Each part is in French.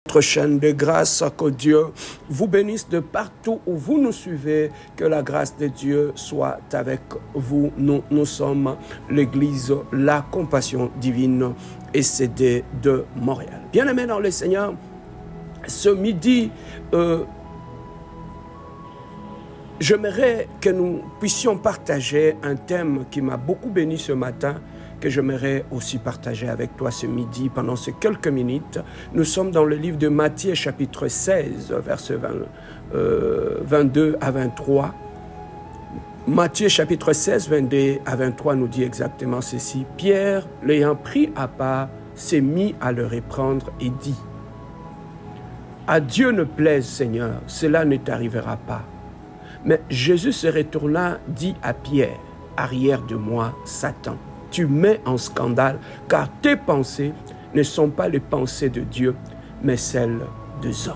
Notre chaîne de grâce, que Dieu vous bénisse de partout où vous nous suivez, que la grâce de Dieu soit avec vous. Nous sommes l'église La Compassion Divine ECD de Montréal. Bien-aimés dans le Seigneur, ce midi, j'aimerais que nous puissions partager un thème qui m'a beaucoup béni ce matin, que j'aimerais aussi partager avec toi ce midi pendant ces quelques minutes. Nous sommes dans le livre de Matthieu chapitre 16, versets 22 à 23. Matthieu chapitre 16, 22 à 23 nous dit exactement ceci. Pierre, l'ayant pris à part, s'est mis à le reprendre et dit, « À Dieu ne plaise, Seigneur, cela ne t'arrivera pas. » Mais Jésus se retourna, dit à Pierre, « Arrière de moi, Satan. Tu mets en scandale, car tes pensées ne sont pas les pensées de Dieu, mais celles des hommes. »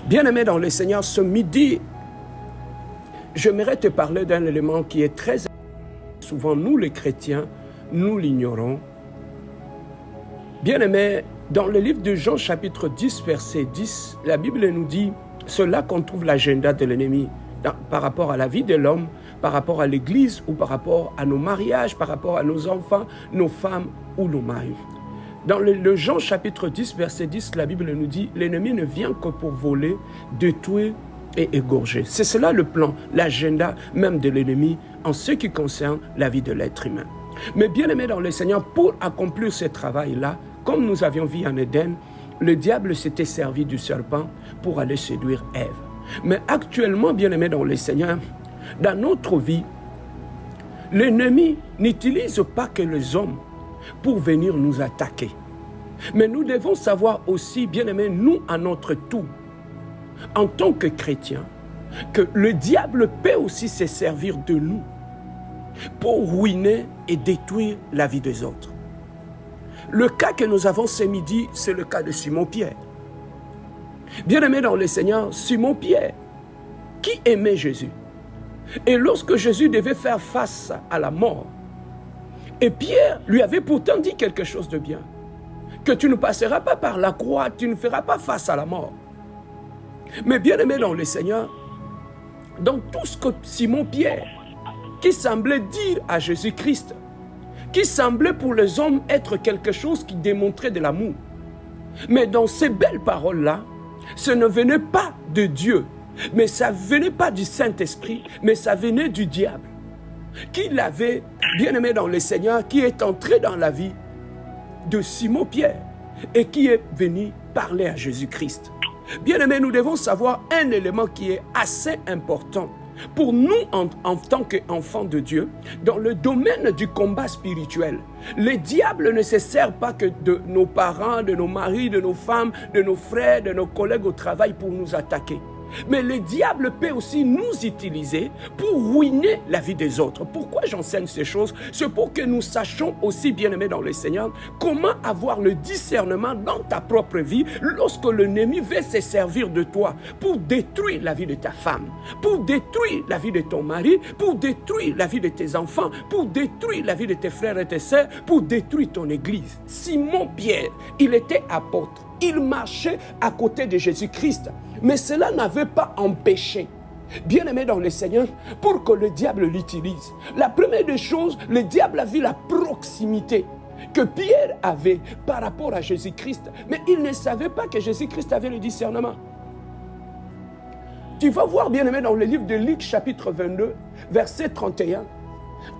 Bien-aimé dans le Seigneur, ce midi, j'aimerais te parler d'un élément qui est très important. Souvent, nous les chrétiens, nous l'ignorons. Bien-aimé, dans le livre de Jean chapitre 10, verset 10, la Bible nous dit, c'est là qu'on trouve l'agenda de l'ennemi par rapport à la vie de l'homme, par rapport à l'Église ou par rapport à nos mariages, par rapport à nos enfants, nos femmes ou nos maris. Dans le Jean chapitre 10, verset 10, la Bible nous dit, l'ennemi ne vient que pour voler, détruire et égorger. C'est cela le plan, l'agenda même de l'ennemi en ce qui concerne la vie de l'être humain. Mais bien aimé dans le Seigneur, pour accomplir ce travail-là, comme nous avions vu en Éden, le diable s'était servi du serpent pour aller séduire Ève. Mais actuellement, bien aimé dans le Seigneur, dans notre vie, l'ennemi n'utilise pas que les hommes pour venir nous attaquer. Mais nous devons savoir aussi, bien aimé, nous à notre tour, en tant que chrétiens, que le diable peut aussi se servir de nous pour ruiner et détruire la vie des autres. Le cas que nous avons ce midi, c'est le cas de Simon-Pierre. Bien-aimé dans le Seigneur, Simon-Pierre, qui aimait Jésus. Et lorsque Jésus devait faire face à la mort, et Pierre lui avait pourtant dit quelque chose de bien, que tu ne passeras pas par la croix, tu ne feras pas face à la mort. Mais bien-aimé dans le Seigneur, dans tout ce que Simon-Pierre, qui semblait dire à Jésus-Christ, qui semblait pour les hommes être quelque chose qui démontrait de l'amour. Mais dans ces belles paroles-là, ce ne venait pas de Dieu, mais ça ne venait pas du Saint-Esprit, mais ça venait du diable, qui l'avait bien aimé dans le Seigneur, qui est entré dans la vie de Simon-Pierre et qui est venu parler à Jésus-Christ. Bien aimé, nous devons savoir un élément qui est assez important pour nous, en tant qu'enfants de Dieu, dans le domaine du combat spirituel. Le diable ne se sert pas que de nos parents, de nos maris, de nos femmes, de nos frères, de nos collègues au travail pour nous attaquer. Mais le diable peut aussi nous utiliser pour ruiner la vie des autres. Pourquoi j'enseigne ces choses? C'est pour que nous sachions aussi, bien-aimés dans le Seigneur, comment avoir le discernement dans ta propre vie lorsque l'ennemi veut se servir de toi pour détruire la vie de ta femme, pour détruire la vie de ton mari, pour détruire la vie de tes enfants, pour détruire la vie de tes frères et tes sœurs, pour détruire ton église. Simon-Pierre, il était apôtre. Il marchait à côté de Jésus-Christ. Mais cela n'avait pas empêché, bien-aimé dans le Seigneur, pour que le diable l'utilise. La première des choses, le diable a vu la proximité que Pierre avait par rapport à Jésus-Christ. Mais il ne savait pas que Jésus-Christ avait le discernement. Tu vas voir, bien-aimé, dans le livre de Luc, chapitre 22, verset 31,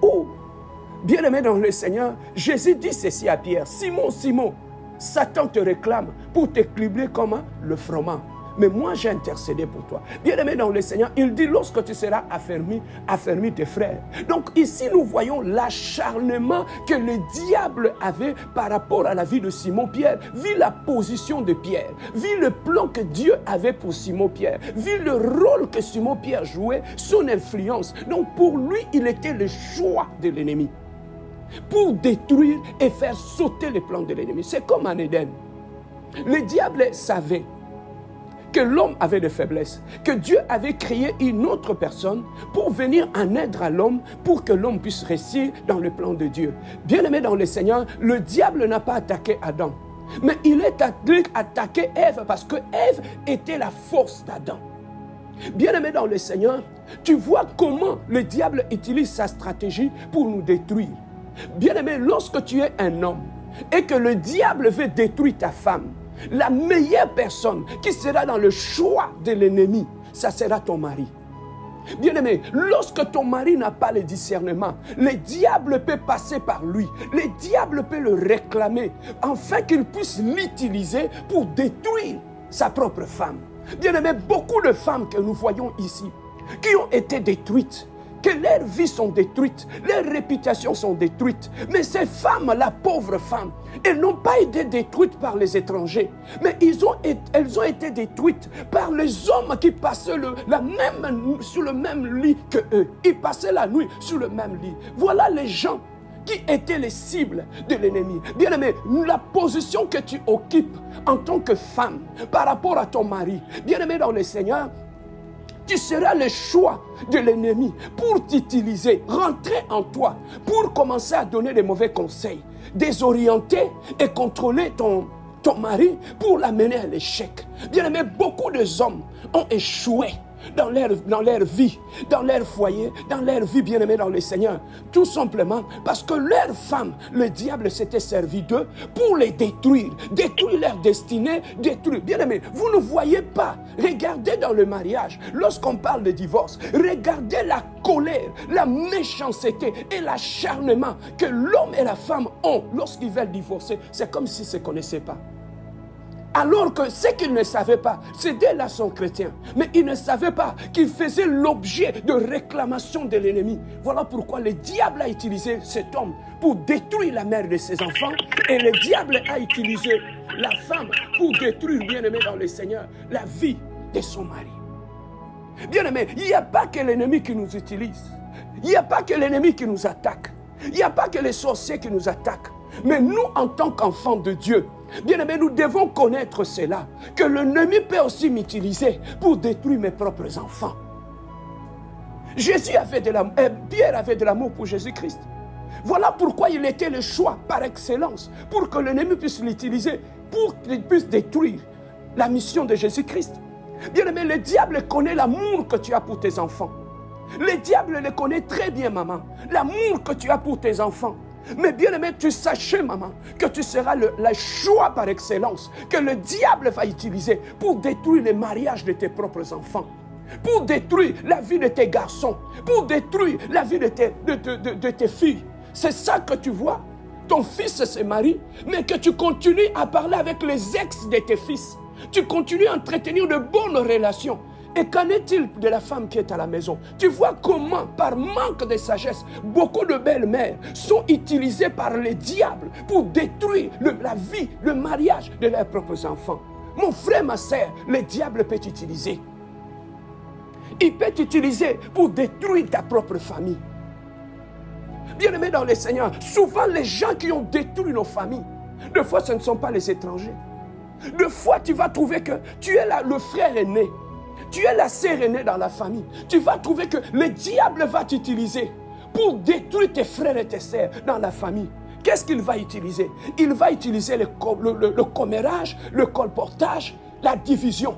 où, bien-aimé dans le Seigneur, Jésus dit ceci à Pierre, « Simon, Simon, Satan te réclame pour t'équilibrer comme le froment. Mais moi, j'ai intercédé pour toi. » Bien-aimé dans le Seigneur, il dit, lorsque tu seras affermi tes frères. Donc ici, nous voyons l'acharnement que le diable avait par rapport à la vie de Simon-Pierre. Vu la position de Pierre, vu le plan que Dieu avait pour Simon-Pierre, vu le rôle que Simon-Pierre jouait, son influence. Donc pour lui, il était le choix de l'ennemi pour détruire et faire sauter les plans de l'ennemi. C'est comme en Éden. Le diable savait que l'homme avait des faiblesses, que Dieu avait créé une autre personne pour venir en aide à l'homme, pour que l'homme puisse réussir dans le plan de Dieu. Bien-aimé dans le Seigneur, le diable n'a pas attaqué Adam. Mais il est allé attaquer Ève parce que Ève était la force d'Adam. Bien-aimé dans le Seigneur, tu vois comment le diable utilise sa stratégie pour nous détruire. Bien-aimé, lorsque tu es un homme et que le diable veut détruire ta femme, la meilleure personne qui sera dans le choix de l'ennemi, ça sera ton mari. Bien-aimé, lorsque ton mari n'a pas le discernement, le diable peut passer par lui. Le diable peut le réclamer afin qu'il puisse l'utiliser pour détruire sa propre femme. Bien-aimé, beaucoup de femmes que nous voyons ici, qui ont été détruites, que leurs vies sont détruites, leurs réputations sont détruites. Mais ces femmes, la pauvre femme, elles n'ont pas été détruites par les étrangers, mais elles ont été détruites par les hommes qui passaient sur le même lit qu'eux. Ils passaient la nuit sur le même lit. Voilà les gens qui étaient les cibles de l'ennemi. Bien-aimé, la position que tu occupes en tant que femme par rapport à ton mari, bien-aimé dans le Seigneur, tu seras le choix de l'ennemi pour t'utiliser, rentrer en toi, pour commencer à donner des mauvais conseils, désorienter et contrôler ton mari pour l'amener à l'échec. Bien-aimé, beaucoup d'hommes ont échoué dans leur vie, dans leur foyer, dans leur vie, bien-aimés dans le Seigneur. Tout simplement parce que leur femme, le diable s'était servi d'eux pour les détruire leur destinée, détruire. Bien-aimés, vous ne voyez pas, regardez dans le mariage, lorsqu'on parle de divorce, regardez la colère, la méchanceté et l'acharnement que l'homme et la femme ont lorsqu'ils veulent divorcer. C'est comme s'ils ne se connaissaient pas. Alors que ce qu'ils ne savaient pas, c'est dès là son chrétien. Mais ils ne savaient pas qu'ils faisaient l'objet de réclamations de l'ennemi. Voilà pourquoi le diable a utilisé cet homme pour détruire la mère de ses enfants. Et le diable a utilisé la femme pour détruire, bien-aimé dans le Seigneur, la vie de son mari. Bien-aimé, il n'y a pas que l'ennemi qui nous utilise. Il n'y a pas que l'ennemi qui nous attaque. Il n'y a pas que les sorciers qui nous attaquent. Mais nous, en tant qu'enfants de Dieu, bien-aimés, nous devons connaître cela, que l'ennemi peut aussi m'utiliser pour détruire mes propres enfants. Pierre avait de l'amour pour Jésus-Christ. Voilà pourquoi il était le choix par excellence, pour que l'ennemi puisse l'utiliser, pour qu'il puisse détruire la mission de Jésus-Christ. Bien-aimé, le diable connaît l'amour que tu as pour tes enfants. Le diable le connaît très bien, maman, l'amour que tu as pour tes enfants. Mais bien aimé, tu sachais, maman, que tu seras le choix par excellence que le diable va utiliser pour détruire les mariages de tes propres enfants, pour détruire la vie de tes garçons, pour détruire la vie de tes filles. C'est ça que tu vois. Ton fils se marie, mais que tu continues à parler avec les ex de tes fils. Tu continues à entretenir de bonnes relations. Et qu'en est-il de la femme qui est à la maison? Tu vois comment, par manque de sagesse, beaucoup de belles-mères sont utilisées par les diables pour détruire la vie, le mariage de leurs propres enfants. Mon frère, ma sœur, le diable peut t'utiliser. Il peut t'utiliser pour détruire ta propre famille. Bien-aimés dans le Seigneur, souvent les gens qui ont détruit nos familles, des fois ce ne sont pas les étrangers. Des fois tu vas trouver que tu es là, le frère aîné. Tu es la sœur aînée dans la famille. Tu vas trouver que le diable va t'utiliser pour détruire tes frères et tes sœurs dans la famille. Qu'est-ce qu'il va utiliser? Il va utiliser le commérage, le colportage, la division.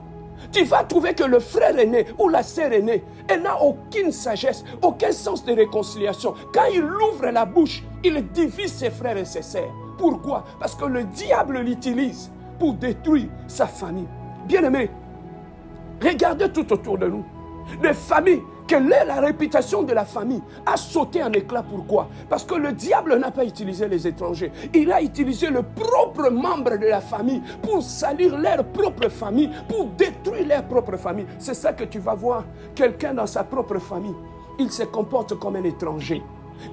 Tu vas trouver que le frère aîné ou la sœur aînée, elle n'a aucune sagesse, aucun sens de réconciliation. Quand il ouvre la bouche, il divise ses frères et ses sœurs. Pourquoi? Parce que le diable l'utilise pour détruire sa famille. Bien-aimé, regardez tout autour de nous. Des familles, quelle est la réputation de la famille a sauté en éclats. Pourquoi? Parce que le diable n'a pas utilisé les étrangers. Il a utilisé le propre membre de la famille pour salir leur propre famille, pour détruire leur propre famille. C'est ça que tu vas voir. Quelqu'un dans sa propre famille, il se comporte comme un étranger.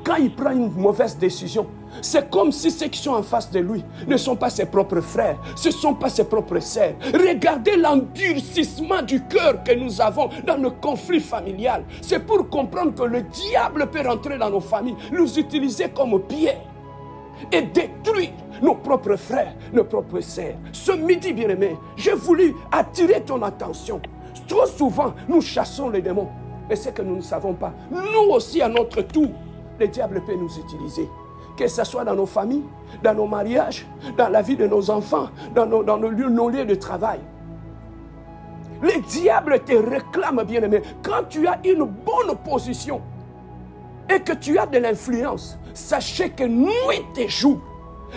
Quand il prend une mauvaise décision, c'est comme si ceux qui sont en face de lui ne sont pas ses propres frères, ce ne sont pas ses propres sœurs. Regardez l'endurcissement du cœur que nous avons dans le conflit familial. C'est pour comprendre que le diable peut rentrer dans nos familles, nous utiliser comme pierre et détruire nos propres frères, nos propres sœurs. Ce midi, bien-aimé, j'ai voulu attirer ton attention. Trop souvent, nous chassons les démons, mais c'est que nous ne savons pas. Nous aussi, à notre tour, le diable peut nous utiliser. que ce soit dans nos familles, dans nos mariages, dans la vie de nos enfants, dans nos lieux de travail. Le diable te réclame, bien-aimé. Quand tu as une bonne position et que tu as de l'influence, sachez que nuit et jour,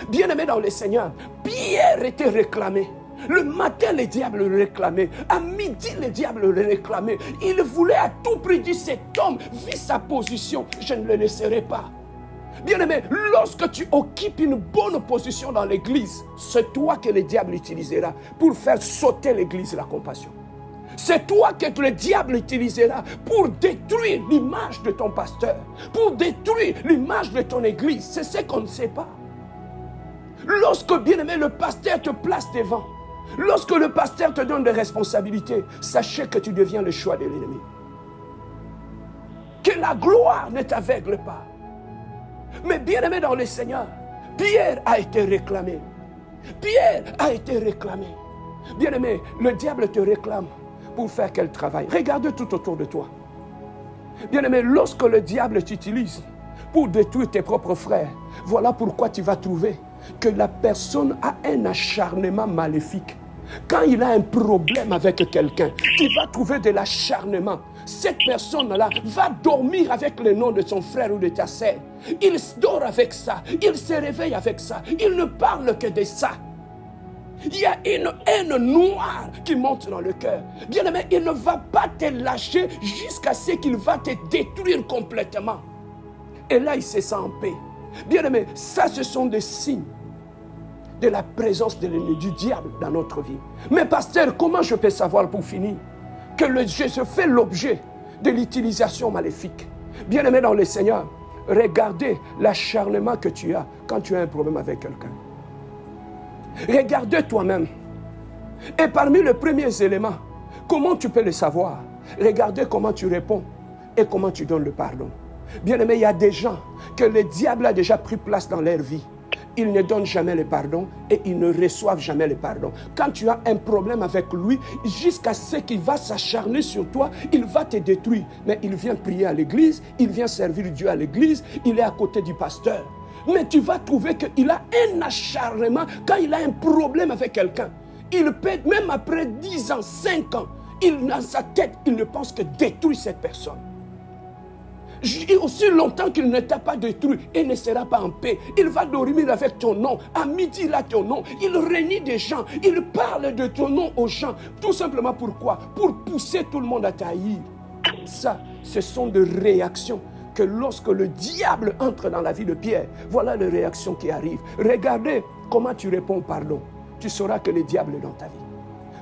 bien-aimé dans le Seigneur, Pierre était réclamé. Le matin, le diable le réclamait. À midi, le diable le réclamait. Il voulait à tout prix dire, cet homme, vu sa position, je ne le laisserai pas. Bien-aimé, lorsque tu occupes une bonne position dans l'église, c'est toi que le diable utilisera pour faire sauter l'église, la compassion. C'est toi que le diable utilisera pour détruire l'image de ton pasteur, pour détruire l'image de ton église. C'est ce qu'on ne sait pas. Lorsque, bien-aimé, le pasteur te place devant, lorsque le pasteur te donne des responsabilités, sachez que tu deviens le choix de l'ennemi. Que la gloire ne t'aveugle pas. Mais bien-aimé dans le Seigneur, Pierre a été réclamé. Pierre a été réclamé. Bien-aimé, le diable te réclame pour faire quel travail? Regarde tout autour de toi. Bien-aimé, lorsque le diable t'utilise pour détruire tes propres frères, voilà pourquoi tu vas trouver que la personne a un acharnement maléfique. Quand il a un problème avec quelqu'un, tu vas trouver de l'acharnement. Cette personne-là va dormir avec le nom de son frère ou de ta sœur. Il dort avec ça, il se réveille avec ça, il ne parle que de ça. Il y a une haine noire qui monte dans le cœur. Bien-aimé, il ne va pas te lâcher jusqu'à ce qu'il va te détruire complètement. Et là, il se sent en paix. Bien-aimé, ça, ce sont des signes de la présence de l'ennemi, du diable dans notre vie. Mais pasteur, comment je peux savoir pour finir que je fais l'objet de l'utilisation maléfique? Bien-aimé dans le Seigneur, regardez l'acharnement que tu as quand tu as un problème avec quelqu'un. Regardez toi-même. Et parmi les premiers éléments, comment tu peux le savoir? Regardez comment tu réponds et comment tu donnes le pardon. Bien-aimé, il y a des gens que le diable a déjà pris place dans leur vie. Ils ne donnent jamais le pardon et ils ne reçoivent jamais le pardon. Quand tu as un problème avec lui, jusqu'à ce qu'il va s'acharner sur toi, il va te détruire. Mais il vient prier à l'église, il vient servir Dieu à l'église, il est à côté du pasteur. Mais tu vas trouver qu'il a un acharnement quand il a un problème avec quelqu'un. Il peut, même après 10 ans, 5 ans, dans sa tête, il ne pense que détruire cette personne. Aussi longtemps qu'il ne t'a pas détruit, il ne sera pas en paix. Il va dormir avec ton nom. À midi, il a ton nom. Il réunit des gens. Il parle de ton nom aux gens. Tout simplement pourquoi? Pour pousser tout le monde à t'haïr. Ça, ce sont des réactions que lorsque le diable entre dans la vie de Pierre, voilà les réactions qui arrivent. Regardez comment tu réponds au pardon. Tu sauras que le diable est dans ta vie.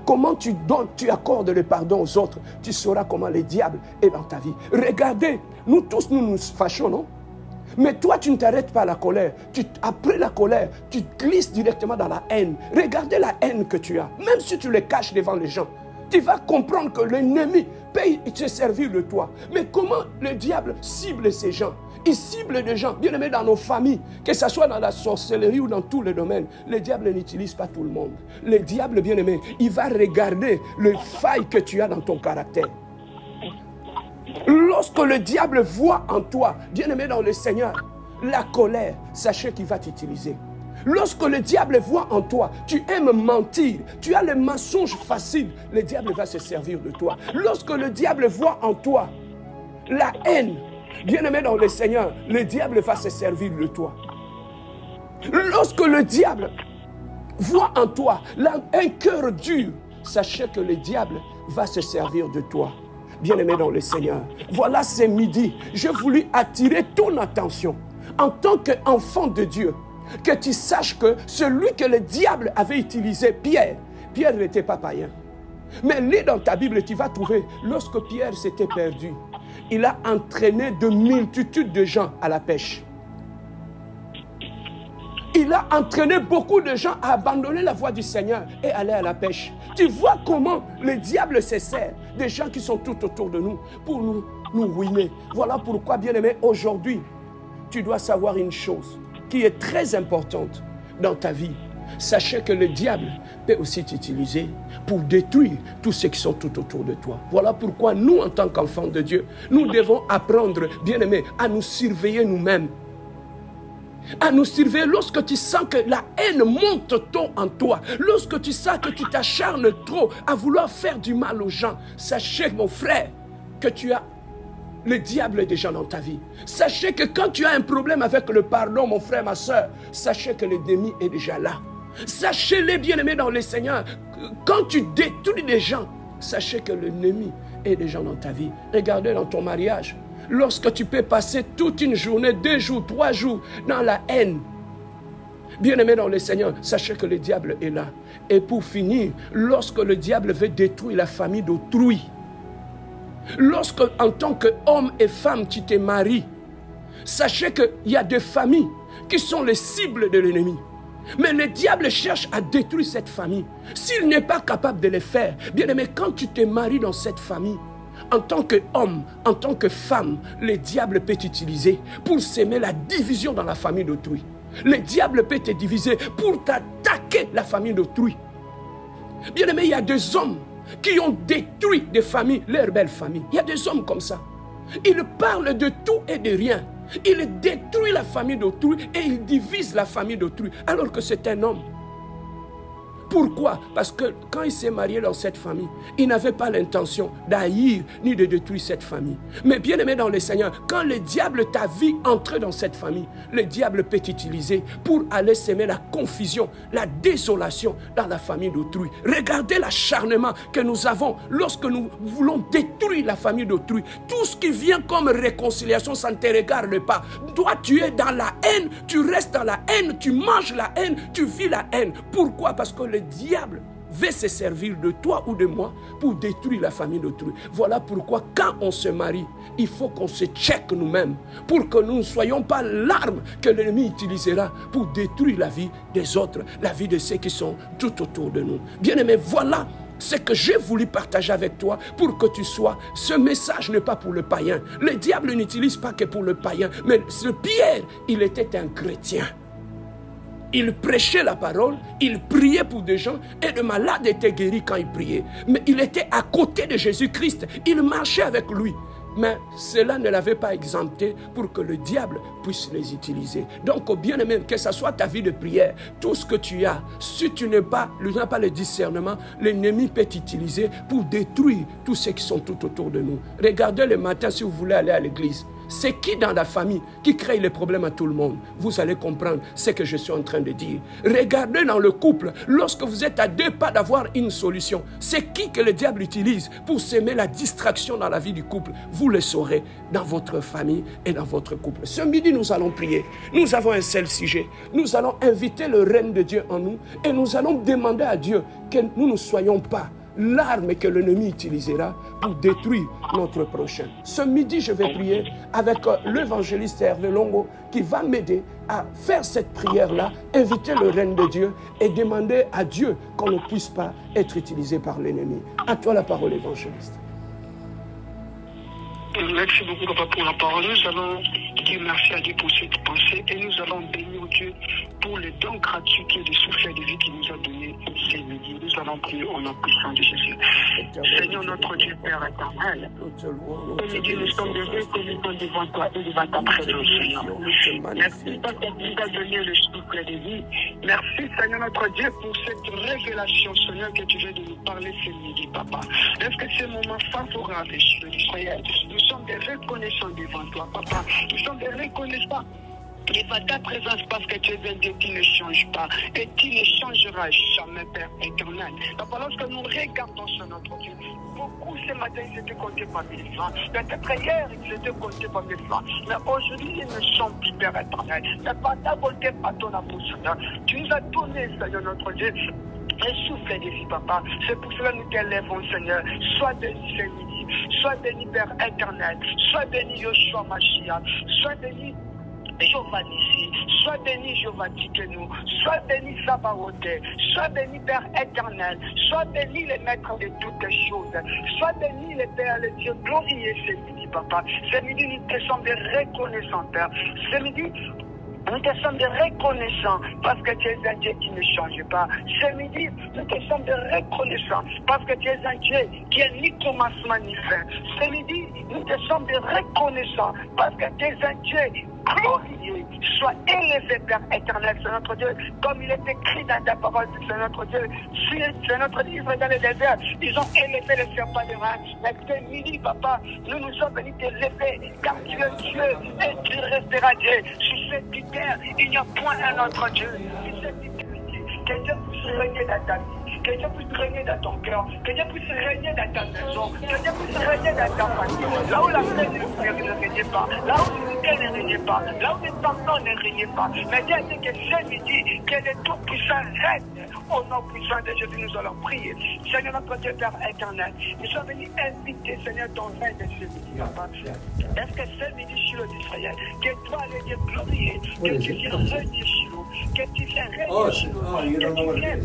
Comment tu donnes, tu accordes le pardon aux autres, tu sauras comment le diable est dans ta vie. Regardez, nous tous, nous nous fâchons, non? Mais toi, tu ne t'arrêtes pas à la colère. Après la colère, tu glisses directement dans la haine. Regardez la haine que tu as. Même si tu le caches devant les gens, tu vas comprendre que l'ennemi peut te servir de toi. Mais comment le diable cible ces gens? Il cible des gens, bien aimés dans nos familles, que ce soit dans la sorcellerie ou dans tous les domaines. Le diable n'utilise pas tout le monde. Le diable, bien aimé, il va regarder les failles que tu as dans ton caractère. Lorsque le diable voit en toi, bien aimé dans le Seigneur, la colère, sachez qu'il va t'utiliser. Lorsque le diable voit en toi, tu aimes mentir, tu as le mensonge facile, le diable va se servir de toi. Lorsque le diable voit en toi la haine, bien-aimé dans le Seigneur, le diable va se servir de toi. Lorsque le diable voit en toi un cœur dur, sachez que le diable va se servir de toi. Bien-aimé dans le Seigneur, voilà ce midi, j'ai voulu attirer ton attention en tant qu'enfant de Dieu, que tu saches que celui que le diable avait utilisé, Pierre n'était pas païen. Mais lis dans ta Bible, tu vas trouver, lorsque Pierre s'était perdu, il a entraîné de multitudes de gens à la pêche. Il a entraîné beaucoup de gens à abandonner la voie du Seigneur et aller à la pêche. Tu vois comment le diable se sert des gens qui sont tout autour de nous pour nous ruiner. Voilà pourquoi, bien-aimé, aujourd'hui, tu dois savoir une chose qui est très importante dans ta vie. Sachez que le diable peut aussi t'utiliser pour détruire tous ceux qui sont tout autour de toi. Voilà pourquoi nous, en tant qu'enfants de Dieu, nous devons apprendre, bien-aimés, à nous surveiller nous-mêmes. à nous surveiller lorsque tu sens que la haine monte trop en toi, lorsque tu sens que tu t'acharnes trop à vouloir faire du mal aux gens. Sachez, mon frère, que tu as le diable est déjà dans ta vie. Sachez que quand tu as un problème avec le pardon, mon frère, ma soeur, sachez que l'ennemi est déjà là. Sachez-les, bien-aimés dans le Seigneur, quand tu détruis des gens, sachez que l'ennemi est déjà dans ta vie. Regardez dans ton mariage, lorsque tu peux passer toute une journée, 2 jours, 3 jours dans la haine, bien-aimés dans le Seigneur, sachez que le diable est là. Et pour finir, lorsque le diable veut détruire la famille d'autrui, lorsque en tant qu'homme et femme tu te maries, sachez qu'il y a des familles qui sont les cibles de l'ennemi. Mais le diable cherche à détruire cette famille. S'il n'est pas capable de le faire, bien aimé, quand tu te maries dans cette famille, en tant qu'homme, en tant que femme, le diable peut t'utiliser pour s'aimer la division dans la famille d'autrui. Le diable peut te diviser pour t'attaquer la famille d'autrui. Bien aimé, il y a des hommes qui ont détruit des familles, leurs belles familles. Il y a des hommes comme ça. Ils parlent de tout et de rien. Ils détruisent la famille d'autrui et ils divisent la famille d'autrui, alors que c'est un homme. Pourquoi? Parce que quand il s'est marié dans cette famille, il n'avait pas l'intention d'haïr ni de détruire cette famille. Mais bien aimé dans le Seigneur, quand le diable t'a vu entrer dans cette famille, le diable peut t'utiliser pour aller semer la confusion, la désolation dans la famille d'autrui. Regardez l'acharnement que nous avons lorsque nous voulons détruire la famille d'autrui. Tout ce qui vient comme réconciliation, ça ne te regarde pas. Toi, tu es dans la haine, tu restes dans la haine, tu manges la haine, tu vis la haine. Pourquoi? Parce que le diable veut se servir de toi ou de moi pour détruire la famille d'autrui. Voilà pourquoi quand on se marie, il faut qu'on se check nous-mêmes pour que nous ne soyons pas l'arme que l'ennemi utilisera pour détruire la vie des autres, la vie de ceux qui sont tout autour de nous. Bien-aimé, voilà ce que j'ai voulu partager avec toi pour que tu sois. Ce message n'est pas pour le païen. Le diable n'utilise pas que pour le païen, mais ce Pierre, il était un chrétien. Il prêchait la parole, il priait pour des gens et le malade était guéri quand il priait. Mais il était à côté de Jésus-Christ, il marchait avec lui. Mais cela ne l'avait pas exempté pour que le diable puisse les utiliser. Donc, bien-aimé, que ce soit ta vie de prière, tout ce que tu as, si tu n'as pas le discernement, l'ennemi peut t'utiliser pour détruire tous ceux qui sont tout autour de nous. Regardez le matin si vous voulez aller à l'église. C'est qui dans la famille qui crée les problèmes à tout le monde? Vous allez comprendre ce que je suis en train de dire. Regardez dans le couple, lorsque vous êtes à 2 pas d'avoir une solution, c'est qui que le diable utilise pour semer la distraction dans la vie du couple? Vous le saurez dans votre famille et dans votre couple. Ce midi, nous allons prier. Nous avons un seul sujet. Nous allons inviter le règne de Dieu en nous et nous allons demander à Dieu que nous ne soyons pas l'arme que l'ennemi utilisera pour détruire notre prochain. Ce midi, je vais prier avec l'évangéliste Hervé Longo qui va m'aider à faire cette prière-là, inviter le règne de Dieu et demander à Dieu qu'on ne puisse pas être utilisé par l'ennemi. À toi la parole, évangéliste. Merci beaucoup, papa, pour la parole. Nous allons dire merci à Dieu pour cette pensée et nous allons bénir Dieu pour le don gratuit qui est le souffle de vie qu'il nous a donné ce midi. Nous allons prier au nom puissant de Jésus. Seigneur notre Dieu, Père éternel, ce midi nous sommes reconnaissants devant toi et devant ta présence, Seigneur. Merci parce que tu nous as donné le souffle de vie. Merci, Seigneur notre Dieu, pour cette révélation, Seigneur, que tu viens de nous parler ce midi, papa. Est-ce que c'est un moment favorable, je le Israël? Nous sommes des reconnaissants devant toi, papa. Nous sommes des reconnaissants devant ta présence parce que tu es un Dieu qui ne change pas et qui ne changera jamais, Père éternel. Papa, lorsque nous regardons sur notre Dieu, beaucoup ce matin, ils étaient comptés par 1000 francs. Dans tes prières, ils étaient comptés par 1000 francs. Mais aujourd'hui, ils ne sont plus, Père éternel. C'est pas ta volonté, pas ton amour, Seigneur. Tu nous as donné, Seigneur, notre Dieu, un souffle de vie, papa. C'est pour cela que nous t'élèvons, Seigneur. Sois béni ce midi. Sois béni, Père éternel. Sois béni, Yoshua Mashiach. Sois béni, Jéhovah Nissi. Sois béni, Jéhovah Tikenu. Sois béni, Sabaoth. Sois béni, Père éternel. Sois béni, le maître de toutes les choses. Sois béni, le Père, le Dieu glorieux ce midi, papa. Ce midi, nous te sommes des reconnaissants, Père. Ce midi, nous te sommes des reconnaissants parce que tu es un Dieu qui ne change pas. Ce midi, nous te sommes des reconnaissants parce que tu es un Dieu qui est ni commencement ni fin. Ce midi, nous te sommes des reconnaissants parce que tu es un Dieu glorifié, sois élevé, Père éternel, c'est notre Dieu, comme il est écrit dans ta parole, c'est notre Dieu. C'est notre livre dans le désert. Ils ont élevé le serpent de rage. Mais ce midi, papa, nous nous sommes venus t'élever, car tu es Dieu et tu resteras Dieu. Sur cette terre, il n'y a point un autre Dieu. Sur cette terre, que Dieu puisse régner dans ta vie, que Dieu puisse régner dans ton cœur, que Dieu puisse régner dans ta maison, que Dieu puisse régner dans ta famille. Là où la paix ne régnait pas, là où l'unité ne régnait pas, là où les pardons ne régnaient pas. Mais Dieu a dit que ce midi, que le Tout-Puissant règne. Au nom puissant de Jésus, nous allons prier. Seigneur notre Dieu, Père éternel, nous sommes venus inviter, Seigneur, ton règne de ce midi, papa. Est-ce que ce midi, sur l'Israël, que toi, le Dieu glorieux, que tu viens régner sur nous, que tu viens régner sur nous, que tu viens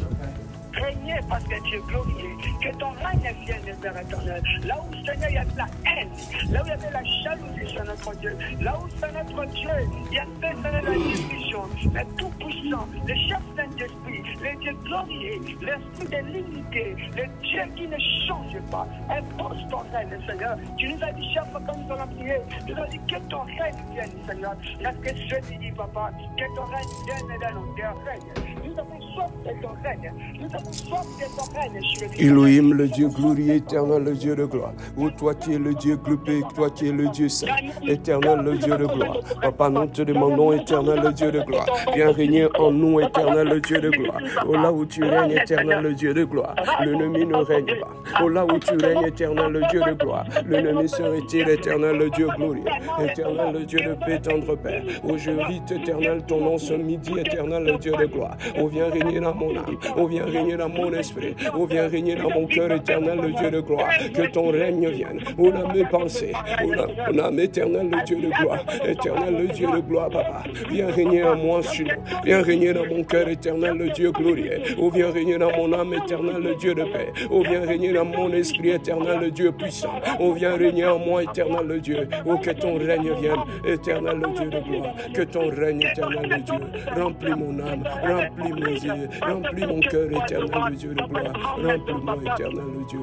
régner parce que tu es glorieux, que ton règne vienne, Père éternel. Là où, Seigneur, il y a de la haine, là où il y avait la jalousie, Seigneur notre Dieu, là où, Seigneur notre Dieu, il y a fait, Seigneur, la division, le Tout-Puissant, le chef Saint-Esprit, le Dieu glorieux, l'Esprit de l'unité, le Dieu qui ne change pas, impose ton règne, Seigneur. Tu nous as dit, chaque fois quand nous allons prier, tu nous as dit que ton règne vienne, Seigneur. Parce que je te dis, papa, que ton règne vienne dans nos cœurs, règne. Nous avons soif de ton règne. Nous avons soif de ton règne. Elohim, le Dieu glorieux, éternel, le Dieu de gloire. Ô toi qui es le Dieu glorieux, toi qui es le Dieu saint, éternel, le Dieu de gloire. Papa, nous te demandons, éternel, le Dieu de gloire. Viens régner en nous, éternel, le Dieu de gloire. Oh là où tu règnes, éternel, le Dieu de gloire. L'ennemi ne règne pas. Oh là où tu règnes, éternel, le Dieu de gloire. L'ennemi se retire, éternel, le Dieu glorieux. Éternel, le Dieu de paix, tendre Père. Oh, je vite, éternel, ton nom ce midi, éternel, le Dieu de gloire. Oh, viens régner dans mon âme. Oh, viens régner dans mon esprit. Oh, viens régner dans mon cœur, éternel, le Dieu de gloire. Que ton règne vienne. Oh, là, mes pensées. Oh, là, éternel, le Dieu de gloire. Éternel, le Dieu de gloire, papa. Viens régner en moi, sur nous. Viens régner dans mon cœur, éternel, le Dieu glorieux. Oh, viens régner dans mon âme, éternel, le Dieu de paix. Oh, viens régner dans mon esprit, éternel, le Dieu puissant. Oh, viens régner en moi, éternel, le Dieu. Oh, que ton règne vienne, éternel, le Dieu de gloire. Que ton règne, éternel, le Dieu. Remplis mon âme, remplis mes yeux, remplis mon cœur, éternel, le Dieu de gloire. Remplis-moi, éternel, le Dieu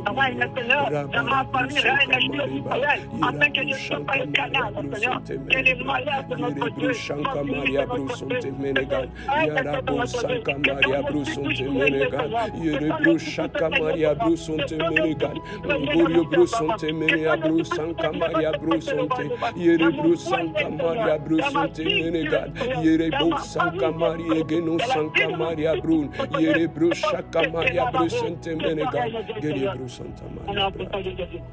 afin que je sois pas un canal, Seigneur, que les malades de notre Dieu soient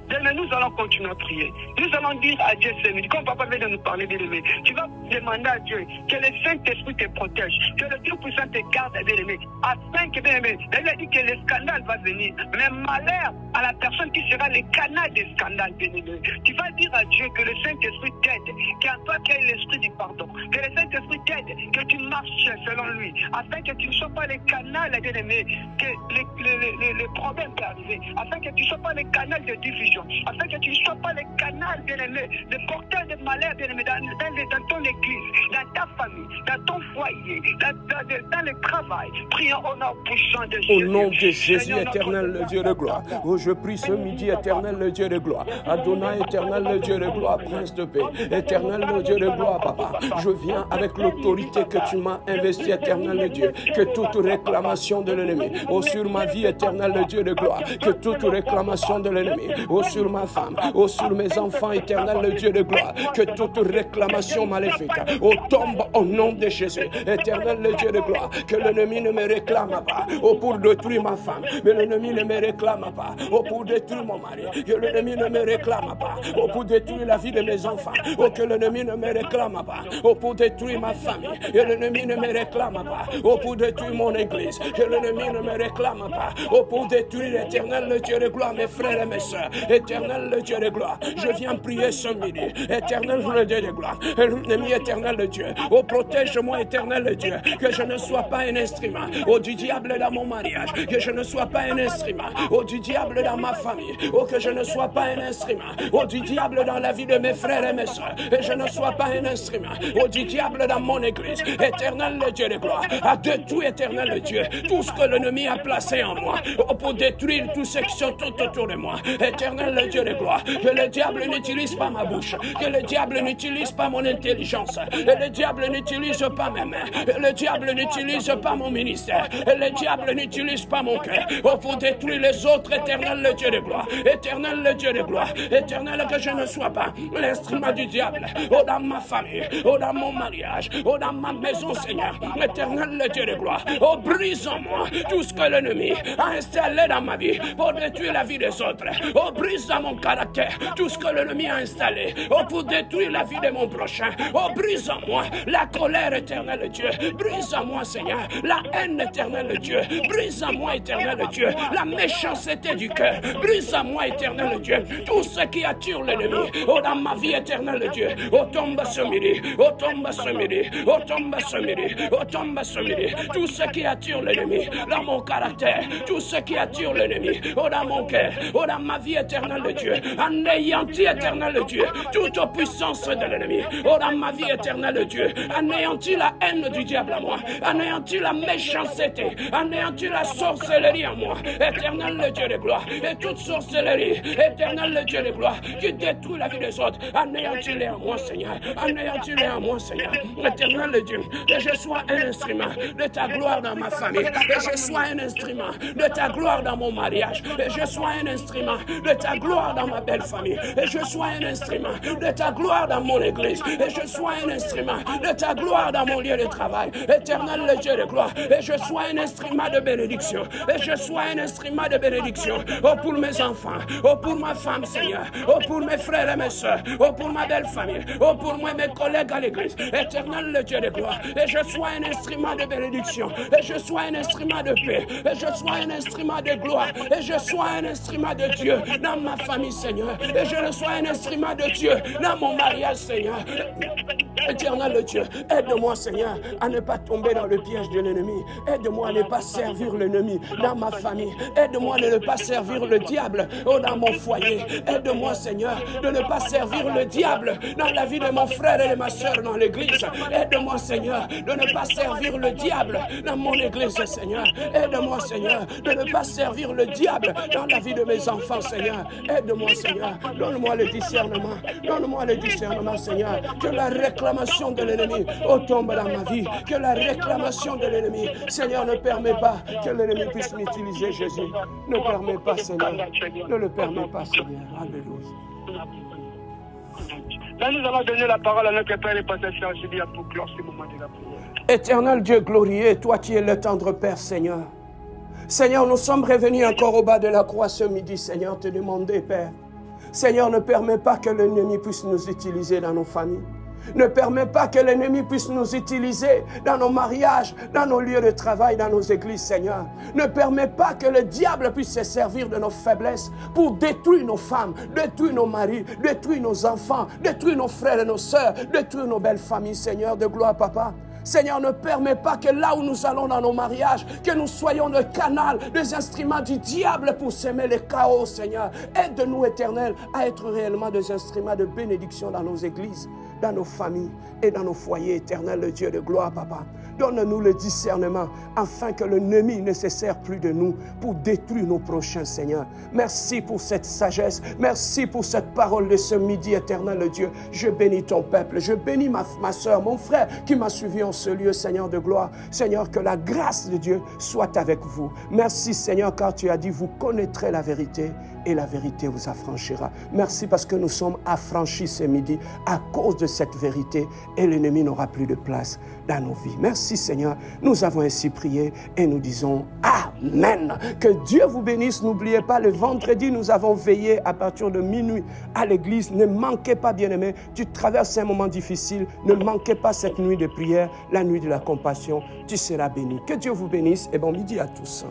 Demain, nous allons continuer à prier. Nous allons dire à Dieu ce midi, comme papa vient de nous parler de l'aimer, tu vas demander à Dieu que le Saint-Esprit te protège, que le Dieu puissant te garde, bien-aimé, afin que, bien-aimé, il a dit que le scandale va venir. Mais malheur à la personne qui sera le canal des scandales, bien-aimé. Tu vas dire à Dieu que le Saint-Esprit t'aide, qu'en toi qu'il y ait l'esprit du pardon, que le Saint-Esprit t'aide, que tu marches selon lui, afin que tu ne sois pas le canal, bien-aimé, que les problèmes peuvent arriver, afin que tu ne sois pas le canal de division, afin que tu ne sois pas le canal, bien-aimé, de porteur de malheur, bien-aimé, dans ton église, dans ta famille, dans ton foyer, dans le travail. Prions au nom puissant de Jésus. Au nom de Jésus, éternel, le Dieu de gloire. Oh, je prie ce midi, éternel, le Dieu de gloire. Adonai, éternel, le Dieu de gloire, prince de paix. Éternel, le Dieu de gloire, papa. Je viens avec l'autorité que tu m'as investie, éternel, le Dieu. Que toute réclamation de l'ennemi, oh, sur ma vie, éternel, le Dieu de gloire. Que toute réclamation de l'ennemi, oh, sur ma femme, oh, sur mes enfants, éternel, le Dieu de gloire. Que toute réclamation maléfique, oh, tombe au nom de Jésus. Éternel, le Dieu de gloire. Que l'ennemi ne me réclame pas, oh, pour détruire ma femme. Mais l'ennemi ne me réclame pas, oh, pour détruire mon mari. Que l'ennemi ne me réclame pas, oh, pour détruire la vie de mes enfants. Oh, que l'ennemi ne me réclame pas, oh, pour détruire ma famille. Que l'ennemi ne me réclame pas, oh, pour détruire mon église. Que l'ennemi ne me réclame pas, oh, pour détruire, éternel, le Dieu de gloire, mes frères et mes soeurs. Éternel, le Dieu de gloire. Je viens prier ce midi. Éternel, le Dieu de gloire. L'ennemi, éternel, le Dieu. Oh, protège-moi, éternel, le Dieu. Que je ne sois pas un instrument, oh, du diable dans mon mariage. Que je ne sois pas un instrument, oh, du diable dans ma famille. Oh, que je ne sois pas un instrument, oh, du diable dans la vie de mes frères et mes soeurs. Et je ne sois pas un instrument, oh, du diable dans mon église. Éternel, le Dieu de gloire. À détruire, éternel, le Dieu. Tout ce que l'ennemi a placé en moi, oh, pour détruire tous ceux qui sont tout autour de moi. Éternel, le Dieu de gloire. Que le diable n'utilise pas ma bouche, que le diable n'utilise pas mon intelligence, et le diable n'utilise pas mes mains, et le diable n'utilise pas mon ministère, et le diable n'utilise pas mon cœur, pour détruire les autres. Éternel le Dieu de gloire, éternel le Dieu de gloire, éternel, que je ne sois pas l'instrument du diable, dans ma famille, dans mon mariage, dans ma maison, Seigneur. Éternel le Dieu de gloire, brise en moi tout ce que l'ennemi a installé dans ma vie pour détruire la vie des autres. Brise dans mon caractère tout ce que l'ennemi a installé pour détruire la vie de mon prochain. Brise en moi la colère, éternel Dieu. Brise en moi, Seigneur, la haine, éternel Dieu. Brise en moi, éternel Dieu, la méchanceté du cœur. Brise en moi, éternel Dieu, tout ce qui attire l'ennemi dans ma vie, éternel Dieu. Tombe ce midi, tombe ce midi, tombe ce midi, tombe ce midi. Tout ce qui attire l'ennemi dans mon caractère, tout ce qui attire l'ennemi dans mon cœur, dans ma vie, éternel Dieu. Anéantis, éternel Dieu, toute puissance de l'ennemi dans ma vie, éternel Dieu. Anéantis la haine du diable à moi, anéantis la méchanceté, anéantis la sorcellerie en moi, éternel Dieu de gloire. Et toute sorcellerie, éternel Dieu de gloire, qui détruit la vie des autres, anéantis-les en moi, Seigneur. Anéantis-les en moi, Seigneur. Éternel Dieu, que je sois un instrument de ta gloire dans ma famille, que je sois un instrument de ta gloire dans mon mariage, que je sois un instrument de ta gloire dans ma belle famille, que je sois un instrument de ta gloire dans mon église, que je sois un instrument de ta gloire dans mon lieu de travail, éternel Dieu de gloire, et je sois un instrument de bénédiction, et je sois un instrument de bénédiction, pour mes enfants, pour ma femme, Seigneur, pour mes frères et mes soeurs, pour ma belle famille, pour moi, mes collègues à l'église, éternel le Dieu de gloire, et je sois un instrument de bénédiction, et je sois un instrument de paix, et je sois un instrument de gloire, et je sois un instrument de Dieu dans ma famille, Seigneur, et je sois un instrument de Dieu dans mon mariage, Seigneur. Éternel le Dieu, aide-moi, Seigneur, à ne pas tomber dans le piège de l'ennemi. Aide-moi à ne pas servir l'ennemi dans ma famille. Aide-moi à ne pas servir le diable dans mon foyer. Aide-moi, Seigneur, de ne pas servir le diable dans la vie de mon frère et de ma soeur dans l'église. Aide-moi, Seigneur, de ne pas servir le diable dans mon église, Seigneur. Aide-moi, Seigneur, de ne pas servir le diable dans la vie de mes enfants, Seigneur. Aide-moi, Seigneur. Donne-moi le discernement. Donne-moi le discernement, Seigneur. Que la réclamation de l'ennemi tombe dans ma vie. Que la réclamation de l'ennemi, Seigneur, ne permet pas que l'ennemi puisse m'utiliser, Jésus. Ne permet pas, Seigneur. Ne le permet pas, Seigneur. Alléluia. Là, nous allons donner la parole à notre Père et Pasteur Julien pour clore ce moment de la prière. Éternel Dieu glorieux, toi qui es le tendre Père, Seigneur. Seigneur, nous sommes revenus encore au bas de la croix ce midi, Seigneur, te demander, Père. Seigneur, ne permets pas que l'ennemi puisse nous utiliser dans nos familles. Ne permets pas que l'ennemi puisse nous utiliser dans nos mariages, dans nos lieux de travail, dans nos églises, Seigneur. Ne permets pas que le diable puisse se servir de nos faiblesses pour détruire nos femmes, détruire nos maris, détruire nos enfants, détruire nos frères et nos sœurs, détruire nos belles familles, Seigneur, de gloire, Papa. Seigneur, ne permets pas que là où nous allons dans nos mariages, que nous soyons le canal, des instruments du diable pour semer le chaos, Seigneur. Aide-nous, Éternel, à être réellement des instruments de bénédiction dans nos églises, dans nos familles et dans nos foyers, Éternel, le Dieu de gloire, Papa. Donne-nous le discernement afin que l'ennemi ne se serve plus de nous pour détruire nos prochains, Seigneur. Merci pour cette sagesse. Merci pour cette parole de ce midi, Éternel, le Dieu. Je bénis ton peuple. Je bénis ma soeur, mon frère qui m'a suivi en ce lieu, Seigneur de gloire. Seigneur, que la grâce de Dieu soit avec vous. Merci, Seigneur, car tu as dit, vous connaîtrez la vérité et la vérité vous affranchira. Merci parce que nous sommes affranchis ce midi à cause de cette vérité et l'ennemi n'aura plus de place dans nos vies. Merci, Seigneur. Nous avons ainsi prié et nous disons Amen. Que Dieu vous bénisse. N'oubliez pas, le vendredi, nous avons veillé à partir de minuit à l'église. Ne manquez pas, bien-aimés. Tu traverses un moment difficile. Ne manquez pas cette nuit de prière, la nuit de la compassion. Tu seras béni. Que Dieu vous bénisse et bon midi à tous.